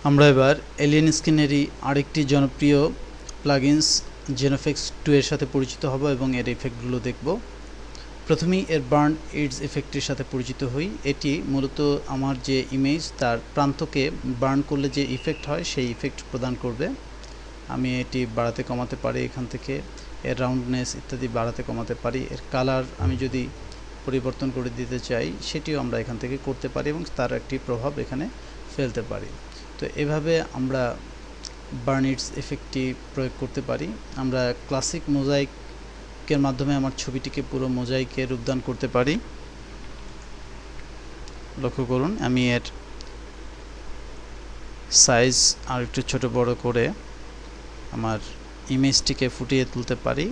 আমরা এবার এলিয়েন স্কিনেরই আরেকটি জনপ্রিয় প্লাগইনস জেনোফেক্স 2 এর সাথে পরিচিত হব এবং এর ইফেক্টগুলো দেখব। প্রথমেই এর বার্ন ইডস ইফেক্টের সাথে পরিচিত হই। এটি মূলত আমার যে ইমেজ তার প্রান্তকে বার্ন করলে যে ইফেক্ট হয় সেই ইফেক্ট প্রদান করবে। আমি এটি বাড়াতে কমাতে পারি, এখান থেকে এর রাউন্ডনেস ইত্যাদি বাড়াতে কমাতে পারি। এর কালার আমি যদি পরিবর্তন করে দিতে চাই সেটিও আমরা এখান থেকে করতে পারি এবং তার একটি প্রভাব এখানে ফেলতে পারি। তো এভাবে আমরা বার্ন ইডস ইফেক্টটি প্রয়োগ করতে পারি। আমরা ক্লাসিক মোজাইকের মাধ্যমে আমার ছবিটিকে পুরো মোজাইকে রূপদান করতে পারি। লক্ষ্য করুন আমি এর সাইজ আর একটু ছোট বড় করে আমার ইমেজটিকে ফুটিয়ে তুলতে পারি।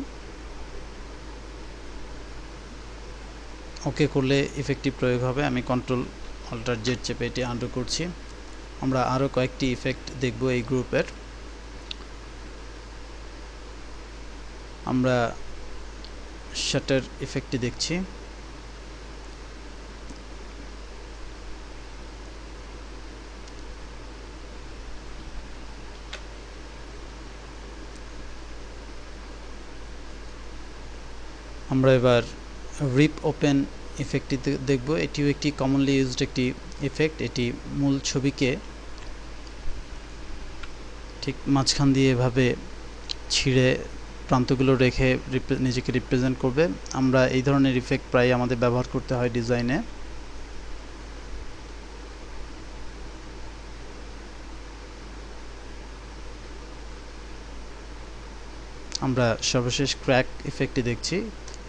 ওকে করলে ইফেক্টটি প্রয়োগ হবে। আমি কন্ট্রোল অল্টার জেড চেপে এটি আনডু করছি। আমরা আরও কয়েকটি ইফেক্ট দেখব এই গ্রুপের। আমরা শাটার ইফেক্টটি দেখছি। আমরা এবার রিপ ওপেন ইফেক্টটি দেখব। এটিও একটি কমনলি ইউজড একটি ইফেক্ট। এটি মূল ছবিকে ঠিক মাঝখান দিয়ে এভাবে ছিঁড়ে প্রান্তগুলো রেখে নিজেকে রিপ্রেজেন্ট করবে। আমরা এই ধরনের ইফেক্ট প্রায় আমাদের ব্যবহার করতে হয় ডিজাইনে। আমরা সর্বশেষ ক্র্যাক ইফেক্টটি দেখছি।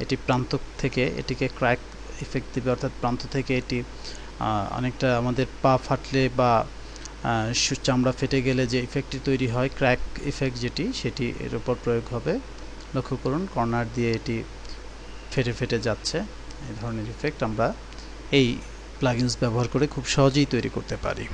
এটি প্রান্ত থেকে এটিকে ক্র্যাক ইফেক্ট দেবে, অর্থাৎ প্রান্ত থেকে এটি অনেকটা আমাদের পা ফাটলে বা চামড়া ফেটে গেলে যে ইফেক্টটি তৈরি হয় ক্র্যাক ইফেক্ট যেটি, সেটি এর উপর প্রয়োগ হবে। লক্ষ্য করুন কর্নার দিয়ে এটি ফেটে ফেটে যাচ্ছে। এই ধরনের ইফেক্ট আমরা এই প্লাগইনস ব্যবহার করে খুব সহজেই তৈরি করতে পারি।